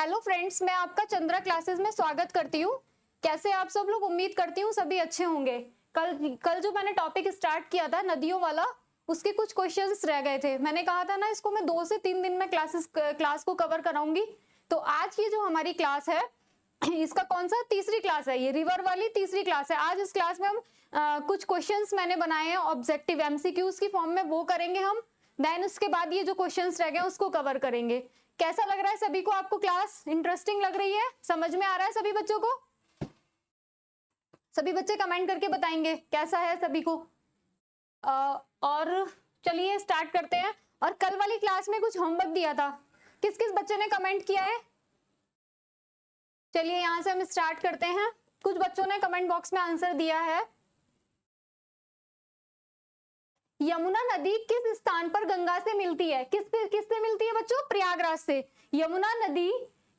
Hello friends, मैं आपका Chandra classes में स्वागत करती हूँ। कैसे आप सब लोग? उम्मीद करती हूँ सभी अच्छे होंगे। कल जो मैंने टॉपिक स्टार्ट किया था नदियों वाला, उसके कुछ क्वेश्चंस रह गए थे। मैंने कहा था ना, इसको मैं 2 से 3 दिन में क्लास को कवर कराऊंगी। तो आज की जो हमारी क्लास है, इसका कौन सा तीसरी क्लास है, ये रिवर वाली तीसरी क्लास है। आज इस क्लास में हम कुछ क्वेश्चंस मैंने बनाए हैं ऑब्जेक्टिव एमसीक्यूज की फॉर्म में, वो करेंगे हम। देन उसके बाद ये जो क्वेश्चंस रह गए उसको कवर करेंगे। कैसा लग रहा है सभी को? आपको क्लास इंटरेस्टिंग लग रही है? समझ में आ रहा है सभी बच्चों को? सभी बच्चे कमेंट करके बताएंगे कैसा है सभी को। और चलिए स्टार्ट करते हैं। और कल वाली क्लास में कुछ होमवर्क दिया था, किस किस बच्चे ने कमेंट किया है? चलिए यहां से हम स्टार्ट करते हैं। कुछ बच्चों ने कमेंट बॉक्स में आंसर दिया है। यमुना नदी किस स्थान पर गंगा से मिलती है? किससे मिलती है बच्चों? प्रयागराज से। यमुना नदी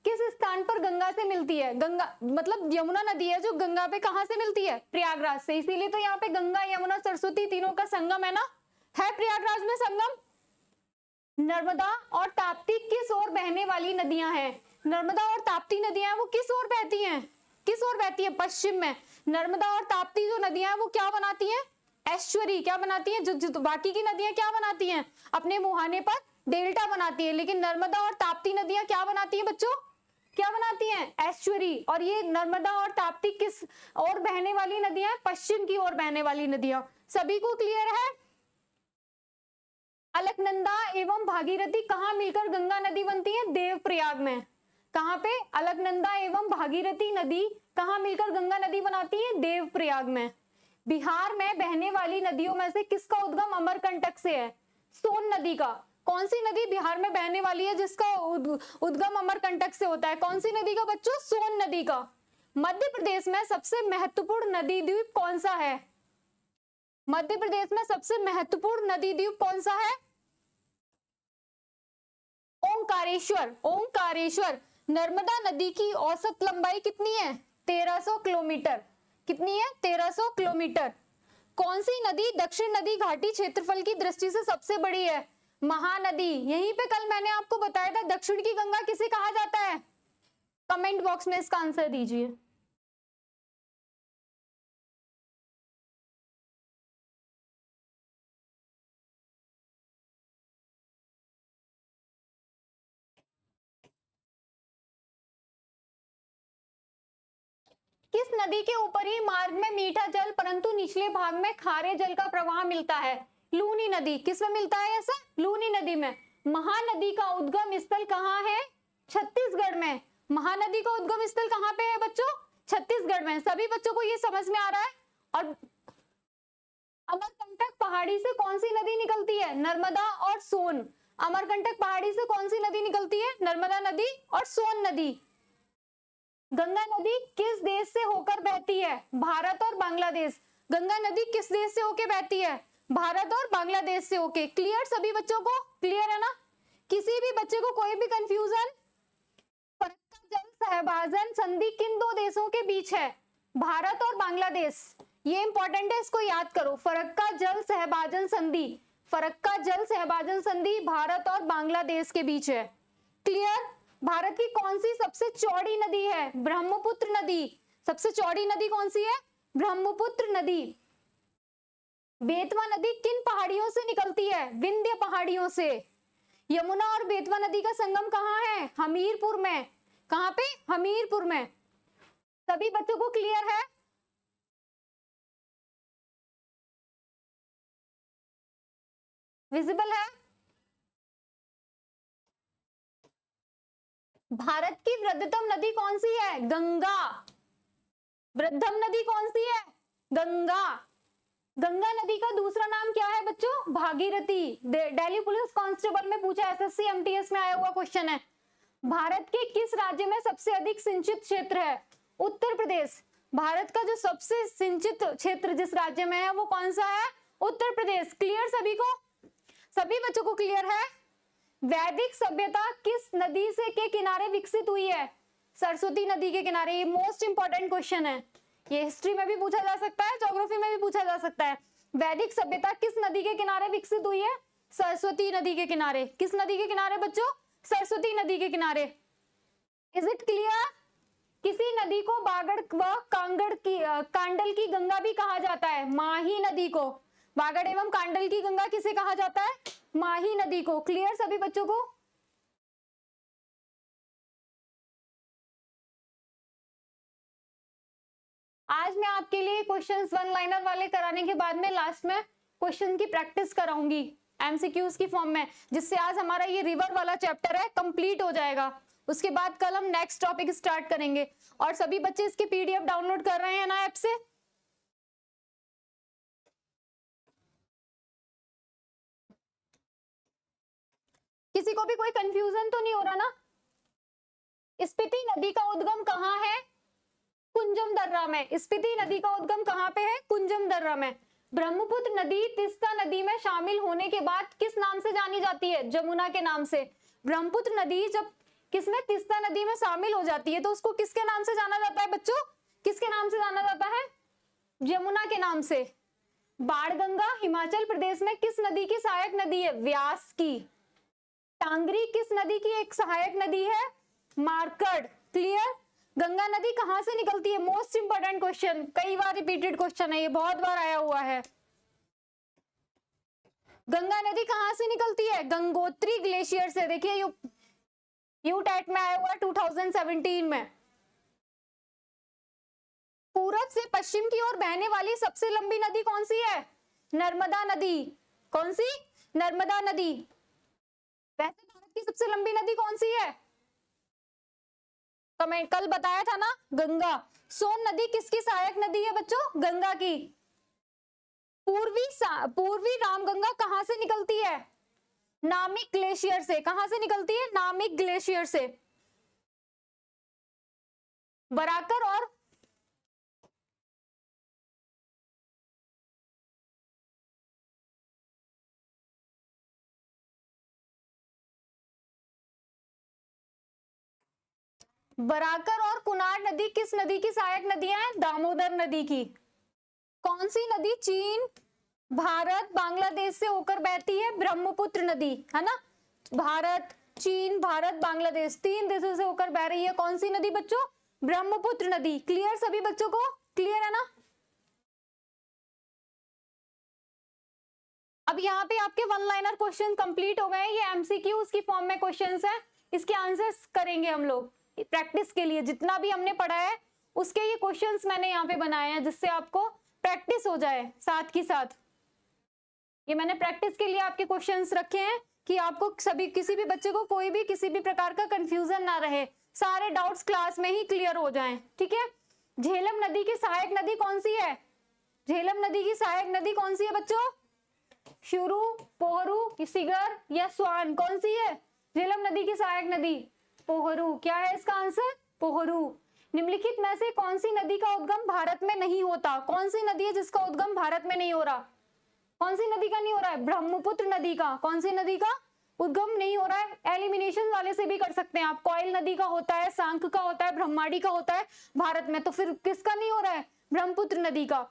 किस स्थान पर गंगा से मिलती है? गंगा मतलब यमुना नदी है जो गंगा पे कहां से मिलती है? प्रयागराज से। इसीलिए तो यहाँ पे गंगा यमुना सरस्वती तीनों का संगम है ना, है प्रयागराज में संगम। नर्मदा और ताप्ती किस ओर बहने वाली नदियां हैं? नर्मदा और ताप्ती नदियां वो किस ओर बहती हैं? किस ओर बहती है? पश्चिम में। नर्मदा और ताप्ती जो नदियां हैं वो क्या बनाती हैं? एस्चुअरी। क्या बनाती हैं? जो बाकी की नदियां क्या बनाती हैं? अपने मुहाने पर डेल्टा बनाती है। लेकिन नर्मदा और ताप्ती नदियां क्या बनाती हैं बच्चों? क्या बनाती हैं? एस्चुअरी। और ये नर्मदा और ताप्ती किस ओर बहने वाली नदियां? पश्चिम की ओर बहने वाली नदियां। सभी को क्लियर है? अलकनंदा एवं भागीरथी कहां मिलकर गंगा नदी बनती है? देवप्रयाग में। कहां पे? अलकनंदा एवं भागीरथी नदी कहां मिलकर गंगा नदी बनाती है? देवप्रयाग में। बिहार में बहने वाली नदियों में से किसका उद्गम अमरकंटक से है? सोन नदी का। कौन सी नदी बिहार में बहने वाली है जिसका उद्गम अमरकंटक से होता है? कौन सी नदी का बच्चों? सोन नदी का। मध्य प्रदेश में सबसे महत्वपूर्ण नदी द्वीप कौन सा है? मध्य प्रदेश में सबसे महत्वपूर्ण नदी द्वीप कौन सा है? ओंकारेश्वर। ओंकारेश्वर। नर्मदा नदी की औसत लंबाई कितनी है? 1300 किलोमीटर। कितनी है? 1300 किलोमीटर। कौन सी नदी दक्षिण नदी घाटी क्षेत्रफल की दृष्टि से सबसे बड़ी है? महानदी। यहीं पे कल मैंने आपको बताया था दक्षिण की गंगा किसे कहा जाता है? कमेंट बॉक्स में इसका आंसर दीजिए। किस नदी के ऊपरी मार्ग में मीठा जल परंतु निचले भाग में खारे जल का प्रवाह मिलता है? लूनी नदी। किस में मिलता है ऐसा? लूनी नदी में। महानदी का उद्गम स्थल कहाँ है? छत्तीसगढ़ में। महानदी का उद्गम स्थल कहाँ पे है बच्चों? छत्तीसगढ़ में। सभी बच्चों को ये समझ में आ रहा है? और अमरकंटक पहाड़ी से कौन सी नदी निकलती है? नर्मदा और सोन। अमरकंटक पहाड़ी से कौन सी नदी निकलती है? नर्मदा नदी और सोन नदी। गंगा नदी किस देश से होकर बहती है? भारत और बांग्लादेश। गंगा नदी किस देश से होकर बहती है? भारत और बांग्लादेश से होके। क्लियर सभी बच्चों को? क्लियर है ना? किसी भी बच्चे को कोई भी कंफ्यूजन? फरक्का जल सहभाजन संधि किन दो देशों के बीच है? भारत और बांग्लादेश। ये इंपॉर्टेंट है, इसको याद करो। फरक्का जल सहभाजन संधि, फरक्का जल सहभाजन संधि भारत और बांग्लादेश के बीच है। क्लियर? भारत की कौन सी सबसे चौड़ी नदी है? ब्रह्मपुत्र नदी। सबसे चौड़ी नदी कौन सी है? ब्रह्मपुत्र नदी। बेतवा नदी किन पहाड़ियों से निकलती है? विंध्य पहाड़ियों से। यमुना और बेतवा नदी का संगम कहाँ है? हमीरपुर में। कहाँ पे? हमीरपुर में। सभी बच्चों को क्लियर है? विजिबल है? भारत की वृद्धतम नदी कौन सी है? गंगा। वृद्धम नदी कौन सी है? गंगा। गंगा नदी का दूसरा नाम क्या है बच्चों? भागीरथी। दिल्ली पुलिस कांस्टेबल में पूछा, एसएससी एमटीएस में आया हुआ क्वेश्चन है। भारत के किस राज्य में सबसे अधिक सिंचित क्षेत्र है? उत्तर प्रदेश। भारत का जो सबसे सिंचित क्षेत्र जिस राज्य में है वो कौन सा है? उत्तर प्रदेश। क्लियर सभी को? सभी बच्चों को क्लियर है? वैदिक सभ्यता किस नदी से के किनारे विकसित हुई है? सरस्वती नदी के किनारे। ये मोस्ट इंपॉर्टेंट क्वेश्चन है, ये हिस्ट्री में भी पूछा जा सकता है, ज्योग्राफी में भी पूछा जा सकता है। वैदिक सभ्यता किस नदी के किनारे विकसित हुई है? सरस्वती नदी के किनारे। किस नदी के किनारे बच्चों? सरस्वती नदी के किनारे। Is it clear? किसी नदी को बागड़ व कांडल की गंगा भी कहा जाता है, माही नदी को। बागड़ एवं कांडल की गंगा किसे कहा जाता है? माही नदी को। क्लियर सभी बच्चों को? आज मैं आपके लिए क्वेश्चंस वन लाइनर वाले कराने के बाद में लास्ट में क्वेश्चन की प्रैक्टिस कराऊंगी एमसीक्यूज की फॉर्म में, जिससे आज हमारा ये रिवर वाला चैप्टर है कंप्लीट हो जाएगा। उसके बाद कल हम नेक्स्ट टॉपिक स्टार्ट करेंगे। और सभी बच्चे इसकी पीडीएफ डाउनलोड कर रहे हैं ना ऐप से? किसी को भी कोई कंफ्यूजन तो नहीं हो रहा ना? स्पीति नदी का उद्गम कहाँ है? कुंजम दर्रा में। स्पीति नदी का उद्गम कहाँ पे है? कुंजम दर्रा में। ब्रह्मपुत्र नदी तीस्ता नदी में शामिल होने के बाद किस नाम से जानी जाती है? जमुना के नाम से। ब्रह्मपुत्र नदी जब किसमें? तीस्ता नदी में शामिल हो जाती है तो उसको किसके नाम से जाना जाता है बच्चों? किसके नाम से जाना जाता है? जमुना के नाम से। बाणगंगा हिमाचल प्रदेश में किस नदी की सहायक नदी है? व्यास की। टांगरी किस नदी की एक सहायक नदी है? मार्कंड। क्लियर? गंगा नदी कहां से निकलती है? मोस्ट इंपोर्टेंट क्वेश्चन, कई बार रिपीटेड क्वेश्चन है ये, बहुत बार आया हुआ है। गंगा नदी कहां से निकलती है? गंगोत्री ग्लेशियर से। देखिए यूटेट में आया हुआ है 2017 में। पूरब से पश्चिम की ओर बहने वाली सबसे लंबी नदी कौन सी है? नर्मदा नदी। कौन सी? नर्मदा नदी। वैसे भारत की सबसे लंबी नदी कौन सी है? कमेंट कल बताया था ना, गंगा। सोन नदी किसकी सहायक नदी है बच्चों? गंगा की। पूर्वी रामगंगा कहां से निकलती है? नामिक ग्लेशियर से। कहां से निकलती है? नामिक ग्लेशियर से। बराकर और कुनार नदी किस नदी की सहायक नदियां हैं? दामोदर नदी की। कौन सी नदी चीन, भारत, बांग्लादेश से होकर बहती है? ब्रह्मपुत्र नदी, है ना। भारत, चीन, भारत, बांग्लादेश, 3 देशों से होकर बह रही है। कौन सी नदी बच्चों? ब्रह्मपुत्र नदी। क्लियर सभी बच्चों को? क्लियर है ना? अब यहाँ पे आपके वन लाइनर क्वेश्चन कंप्लीट हो गए। ये एमसीक्यूज की फॉर्म में क्वेश्चंस है, इसके आंसर्स करेंगे हम लोग प्रैक्टिस के लिए। जितना भी हमने पढ़ा है उसके ये क्वेश्चंस मैंने यहाँ पे बनाए हैं, जिससे आपको प्रैक्टिस हो जाए साथ की साथ। ये मैंने प्रैक्टिस के लिए आपके क्वेश्चंस रखे हैं कि आपको सभी किसी भी बच्चे को कोई भी किसी भी प्रकार का कंफ्यूजन ना रहे, सारे डाउट्स क्लास में ही क्लियर हो जाएं। ठीक है? झेलम नदी की सहायक नदी कौन सी है? झेलम नदी की सहायक नदी कौन सी है बच्चों? शुरू, पोहरू, सिगर या स्वान? कौन सी है झेलम नदी की सहायक नदी? पोहरू। क्या है इसका आंसर? पोहरू। निम्नलिखित में से कौन सी नदी का उद्गम भारत में नहीं होता? कौन सी नदी है जिसका उद्गम भारत में नहीं हो रहा? कौन सी नदी का नहीं हो रहा है? ब्रह्मपुत्र नदी का। कौन सी नदी का उद्गम नहीं हो रहा है? एलिमिनेशन वाले से भी कर सकते हैं आप। कोयल नदी का होता है, सांख का होता है, ब्रह्माडी का होता है भारत में, तो फिर किसका नहीं हो रहा है? ब्रह्मपुत्र नदी का।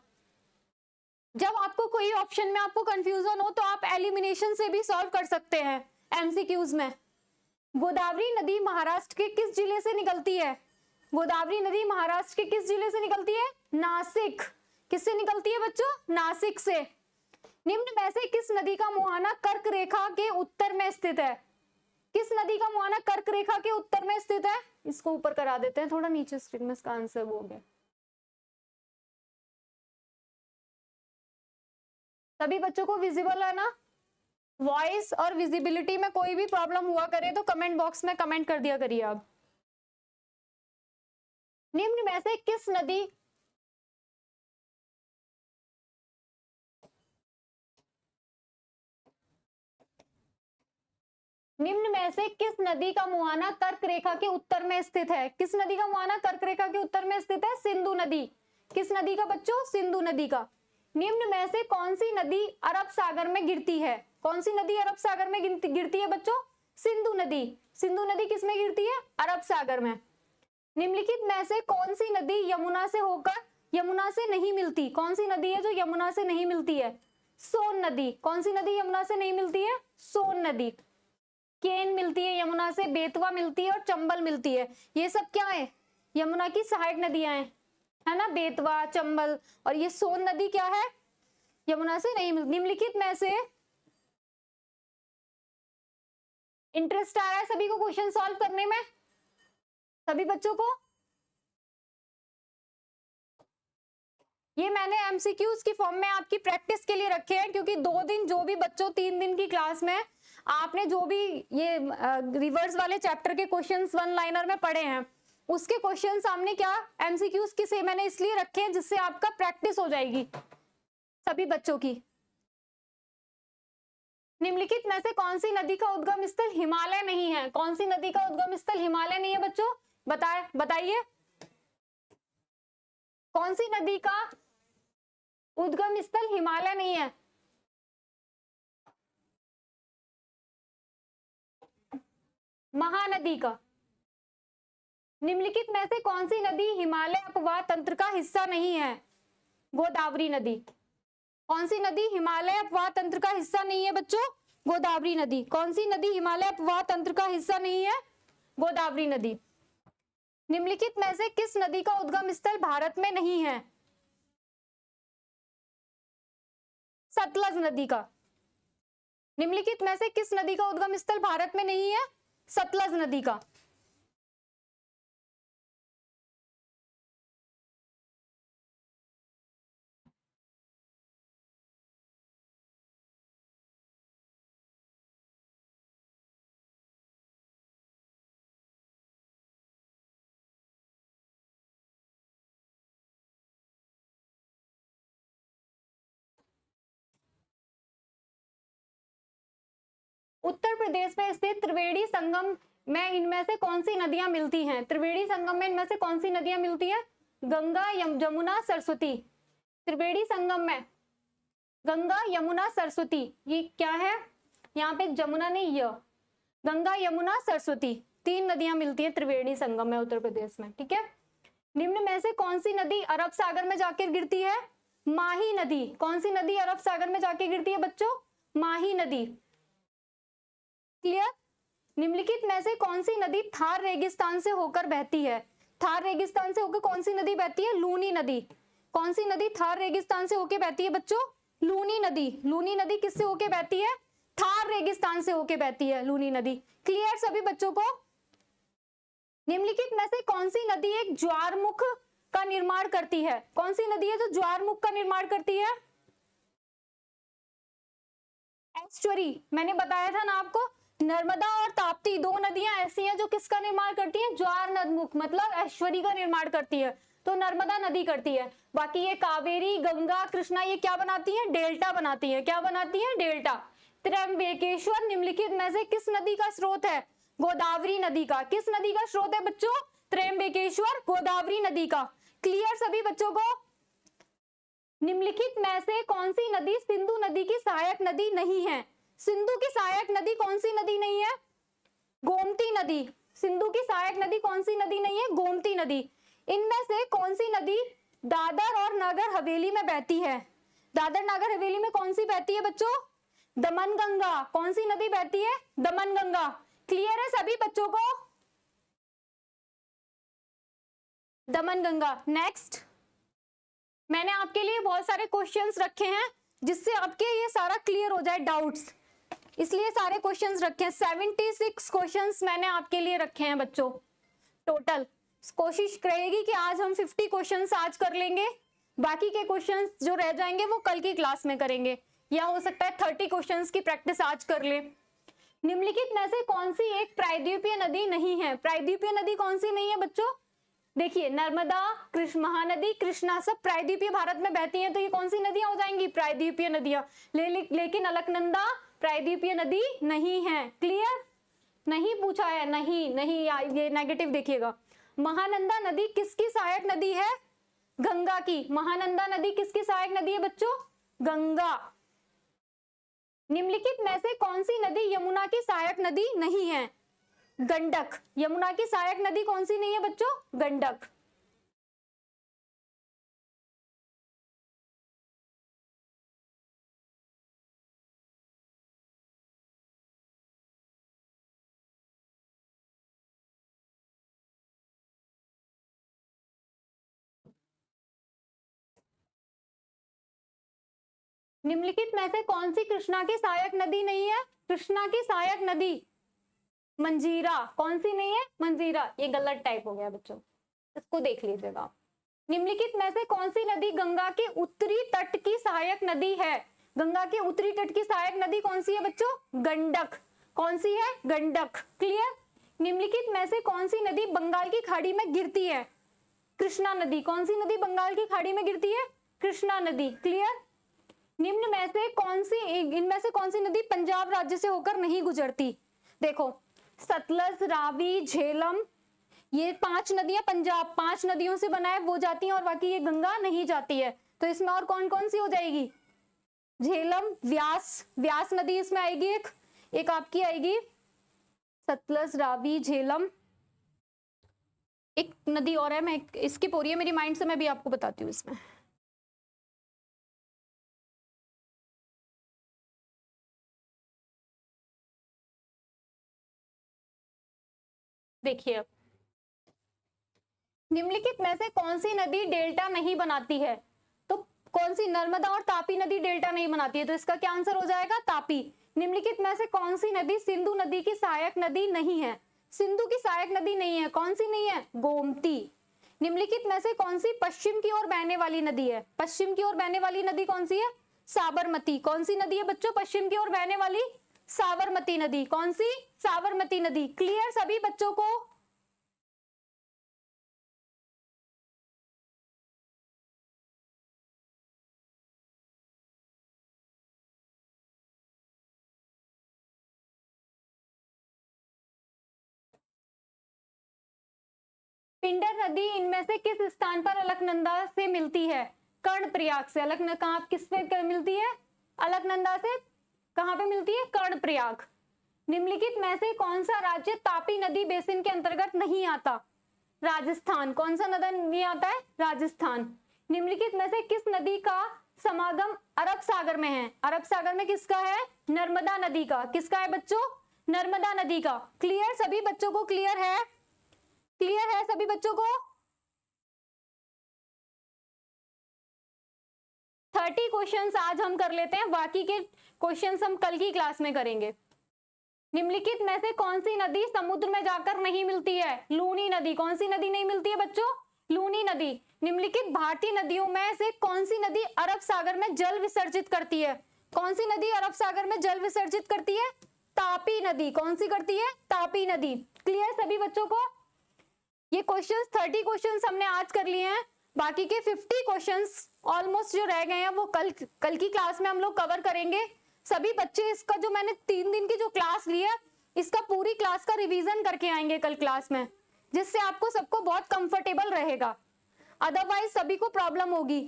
जब आपको कोई ऑप्शन में आपको कंफ्यूजन हो तो आप एलिमिनेशन से भी सॉल्व कर सकते हैं एमसीक्यूज में। गोदावरी नदी महाराष्ट्र के किस जिले से निकलती है? गोदावरी नदी महाराष्ट्र के किस जिले से निकलती है? नासिक। किससे निकलती है बच्चों? नासिक से। निम्न में से किस नदी का मुहाना कर्क रेखा के उत्तर में स्थित है? किस नदी का मुहाना कर्क रेखा के उत्तर में स्थित है? इसको ऊपर करा देते हैं थोड़ा, नीचे स्क्रीन में इसका आंसर हो गया। सभी बच्चों को विजिबल है ना? वॉइस और विजिबिलिटी में कोई भी प्रॉब्लम हुआ करे तो कमेंट बॉक्स में कमेंट कर दिया करिए आप। निम्न में से किस नदी निम्न में से किस नदी का मुहाना कर्क रेखा के उत्तर में स्थित है? किस नदी का मुहाना कर्क रेखा के उत्तर में स्थित है? सिंधु नदी। किस नदी का बच्चों? सिंधु नदी का। निम्न में से कौन सी नदी अरब सागर में गिरती है? कौन सी नदी अरब सागर में गिरती है बच्चों? सिंधु नदी। सिंधु नदी किस में गिरती है? अरब सागर में। निम्नलिखित में से कौन सी नदी यमुना से नहीं मिलती? कौन सी नदी है जो यमुना से नहीं मिलती है? सोन नदी। कौन सी नदी यमुना से नहीं मिलती है? सोन नदी। केन मिलती है यमुना से, बेतवा मिलती है और चंबल मिलती है। ये सब क्या है, यमुना की सहायक नदियां हैं, है ना, बेतवा, चंबल। और ये सोन नदी क्या है, यमुना से नहीं मिलती। निम्नलिखित में से, इंटरेस्ट आ रहा है सभी को क्वेश्चन सॉल्व करने में, सभी बच्चों को? ये मैंने एमसीक्यूज की फॉर्म में आपकी प्रैक्टिस के लिए रखे हैं, क्योंकि 2 दिन जो भी बच्चों 3 दिन की क्लास में आपने जो भी ये रिवर्स वाले चैप्टर के क्वेश्चंस वन लाइनर में पढ़े हैं, उसके क्वेश्चन सामने क्या एमसीक्यूज की से मैंने इसलिए रखे हैं जिससे आपका प्रैक्टिस हो जाएगी सभी बच्चों की। निम्नलिखित में से कौन सी नदी का उद्गम स्थल हिमालय नहीं है? कौन सी नदी का उद्गम स्थल हिमालय नहीं है बच्चों? बताइए कौन सी नदी का उद्गम स्थल हिमालय नहीं है? महानदी का। निम्नलिखित में से कौन सी नदी हिमालय अपवाह तंत्र का हिस्सा नहीं है? गोदावरी नदी। कौन सी नदी हिमालय अपवाह तंत्र का हिस्सा नहीं है बच्चों? गोदावरी नदी। कौन सी नदी हिमालय अपवाह तंत्र का हिस्सा नहीं है? गोदावरी नदी। निम्नलिखित में से किस नदी का उद्गम स्थल भारत में नहीं है? सतलज नदी का। निम्नलिखित में से किस नदी का उद्गम स्थल भारत में नहीं है? सतलज नदी का। उत्तर प्रदेश में स्थित त्रिवेणी संगम में इनमें से कौन सी नदियां मिलती हैं? त्रिवेणी संगम में इनमें से कौन सी नदियां मिलती हैं? गंगा, जमुना, सरस्वती। त्रिवेणी संगम में गंगा, यमुना, सरस्वती। ये क्या है, यहाँ पे जमुना नहीं, य गंगा, यमुना, सरस्वती 3 नदियां मिलती हैं त्रिवेणी संगम में उत्तर प्रदेश में। ठीक है। निम्न में से कौन सी नदी अरब सागर में जाकर गिरती है? माही नदी। कौन सी नदी अरब सागर में जाके गिरती है बच्चों? माही नदी। क्लियर। निम्नलिखित में से कौन सी नदी थार रेगिस्तान से होकर बहती है? थार रेगिस्तान से होकर कौन सी नदी बहती है? लूनी नदी। कौन सी नदी थार रेगिस्तान से होकर बहती है बच्चों? लूनी नदी। लूनी नदी किससे होकर बहती है? थार रेगिस्तान से होकर बहती है लूनी नदी। क्लियर सभी बच्चों को? निम्नलिखित में से कौन सी नदी एक ज्वारमुख का निर्माण करती है? कौन सी नदी है जो ज्वारमुख का निर्माण करती है? एस्चुरी। मैंने बताया था ना आपको, नर्मदा और ताप्ती 2 नदियां ऐसी हैं जो किसका निर्माण करती हैं? ज्वार नदमुख, मतलब ऐश्वरी का निर्माण करती है, तो नर्मदा नदी करती है। बाकी ये कावेरी, गंगा, कृष्णा ये क्या बनाती हैं? डेल्टा बनाती है। क्या बनाती है? डेल्टा। त्र्यंबकेश्वर निम्नलिखित में से किस नदी का स्रोत है? गोदावरी नदी का। किस नदी का स्रोत है बच्चों? त्र्यंबकेश्वर गोदावरी नदी का। क्लियर सभी बच्चों को? निम्नलिखित में से कौन सी नदी सिंधु नदी की सहायक नदी नहीं है? सिंधु की सहायक नदी कौन सी नदी नहीं है? गोमती नदी। सिंधु की सहायक नदी कौन सी नदी नहीं है? गोमती नदी। इनमें से कौन सी नदी दादर और नगर हवेली में बहती है? दादर नगर हवेली में कौन सी बहती है बच्चों? दमन गंगा। कौन सी नदी बहती है? दमन गंगा। क्लियर है सभी बच्चों को? दमन गंगा। नेक्स्ट, मैंने आपके लिए बहुत सारे क्वेश्चंस रखे हैं जिससे आपके ये सारा क्लियर हो जाए डाउट्स, इसलिए सारे क्वेश्चंस रखे हैं। 76 क्वेश्चंस मैंने आपके लिए रखे हैं बच्चों टोटल। कोशिश रहेगी कि आज हम 50 क्वेश्चंस आज कर लेंगे, बाकी के क्वेश्चंस जो रह जाएंगे वो कल की क्लास में करेंगे, या हो सकता है 30 क्वेश्चंस की प्रैक्टिस आज कर ले। निम्नलिखित में से कौन सी एक प्रायद्वीपीय नदी नहीं है? प्रायद्वीपीय नदी कौन सी नहीं है बच्चों? देखिए, नर्मदा, कृष्ण, महानदी, कृष्णा सब प्रायद्वीपीय भारत में बहती हैं, तो ये कौन सी नदियां हो जाएंगी? प्रायद्वीपीय नदियां। लेकिन अलकनंदा प्रायद्वीपीय नदी नहीं है। क्लियर? नहीं पूछा है, नहीं नहीं, ये नेगेटिव देखिएगा। महानंदा नदी किसकी सहायक नदी है? गंगा की। महानंदा नदी किसकी सहायक नदी है बच्चों? गंगा। निम्नलिखित में से कौन सी नदी यमुना की सहायक नदी नहीं है? गंडक। यमुना की सहायक नदी कौन सी नहीं है बच्चों? गंडक। निम्नलिखित में से कौन सी कृष्णा की सहायक नदी नहीं है? कृष्णा की सहायक नदी मंजीरा। कौन सी नहीं है? मंजीरा। ये गलत टाइप हो गया बच्चों, इसको देख लीजिएगा। निम्नलिखित में से कौन सी नदी गंगा के उत्तरी तट की सहायक नदी है? गंगा के उत्तरी तट की सहायक नदी कौन सी है बच्चों? गंडक। कौन सी है? गंडक। क्लियर। निम्नलिखित में से कौन सी नदी बंगाल की खाड़ी में गिरती है? कृष्णा नदी। कौन सी नदी बंगाल की खाड़ी में गिरती है? कृष्णा नदी। क्लियर। निम्न में से कौन सी, इनमें से कौन सी नदी पंजाब राज्य से होकर नहीं गुजरती? देखो, सतलज, रावी, झेलम, ये 5 नदियां पंजाब 5 नदियों से बना है, वो जाती हैं, और बाकी ये गंगा नहीं जाती है। तो इसमें और कौन कौन सी हो जाएगी? झेलम, व्यास, व्यास नदी इसमें आएगी, एक आपकी आएगी सतलज, रावी, झेलम, एक नदी और है, मैं इसकी पूरी है मेरी माइंड से, मैं भी आपको बताती हूँ इसमें। देखिए, अब निम्नलिखित में से कौन सी नदी डेल्टा नहीं बनाती है? तो कौन सी? नर्मदा और तापी नदी डेल्टा नहीं बनाती है, तो इसका क्या आंसर हो जाएगा? तापी। निम्नलिखित में से कौन सी नदी सिंधु नदी की सहायक नदी नहीं है? सिंधु की सहायक नदी नहीं है। कौन सी नहीं है? गोमती। निम्नलिखित में से कौन सी पश्चिम की ओर बहने वाली नदी है? पश्चिम की ओर बहने वाली नदी कौन सी है? साबरमती। कौन सी नदी है बच्चों पश्चिम की ओर बहने वाली? साबरमती नदी। कौन सी? साबरमती नदी। क्लियर सभी बच्चों को? पिंडर नदी इनमें से किस स्थान पर अलकनंदा से मिलती है? कर्णप्रयाग से। कहाँ किस पे मिलती है? अलकनंदा से कहाँ पे मिलती है? कर्णप्रयाग। निम्नलिखित में से कौन सा राज्य तापी नदी बेसिन के अंतर्गत नहीं आता? राजस्थान। कौन सा नदी नहीं आता है? राजस्थान। निम्नलिखित में से किस नदी का समागम अरब सागर में है? अरब सागर में किसका है? नर्मदा नदी का। किसका है बच्चों? नर्मदा नदी का। क्लियर सभी बच्चों को? क्लियर है? क्लियर है सभी बच्चों को? 30 क्वेश्चंस आज हम कर लेते हैं, बाकी के क्वेश्चंस हम कल की क्लास में करेंगे। निम्नलिखित में से कौन सी नदी समुद्र में जाकर नहीं मिलती है? लूनी नदी। कौन सी नदी नहीं मिलती है बच्चों? लूनी नदी। निम्नलिखित भारतीय नदियों में से कौन सी नदी अरब सागर में जल विसर्जित करती है? कौन सी नदी अरब सागर में जल विसर्जित करती है? तापी नदी। कौन सी करती है? तापी नदी। क्लियर सभी बच्चों को? ये क्वेश्चंस 30 क्वेश्चंस हमने आज कर लिए हैं, बाकी के 50 क्वेश्चंस ऑलमोस्ट जो रह गए हैं वो कल की क्लास में हम लोग कवर करेंगे। सभी बच्चे इसका जो मैंने 3 दिन की जो क्लास ली है, इसका पूरी क्लास का रिवीजन करके आएंगे कल क्लास में, जिससे आपको सबको बहुत कंफर्टेबल रहेगा, अदरवाइज सभी को प्रॉब्लम होगी।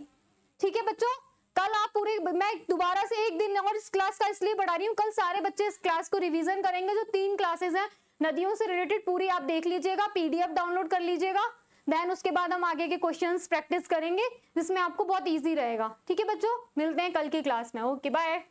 ठीक है बच्चों? कल आप पूरी, मैं दोबारा से एक दिन और इस क्लास का इसलिए बढ़ा रही हूँ, कल सारे बच्चे इस क्लास को रिवीजन करेंगे। जो 3 क्लासेस हैं नदियों से रिलेटेड पूरी आप देख लीजिएगा, पीडीएफ डाउनलोड कर लीजिएगा, देन उसके बाद हम आगे के क्वेश्चंस प्रैक्टिस करेंगे, जिसमें आपको बहुत इजी रहेगा। ठीक है बच्चों? मिलते हैं कल की क्लास में। Okay bye.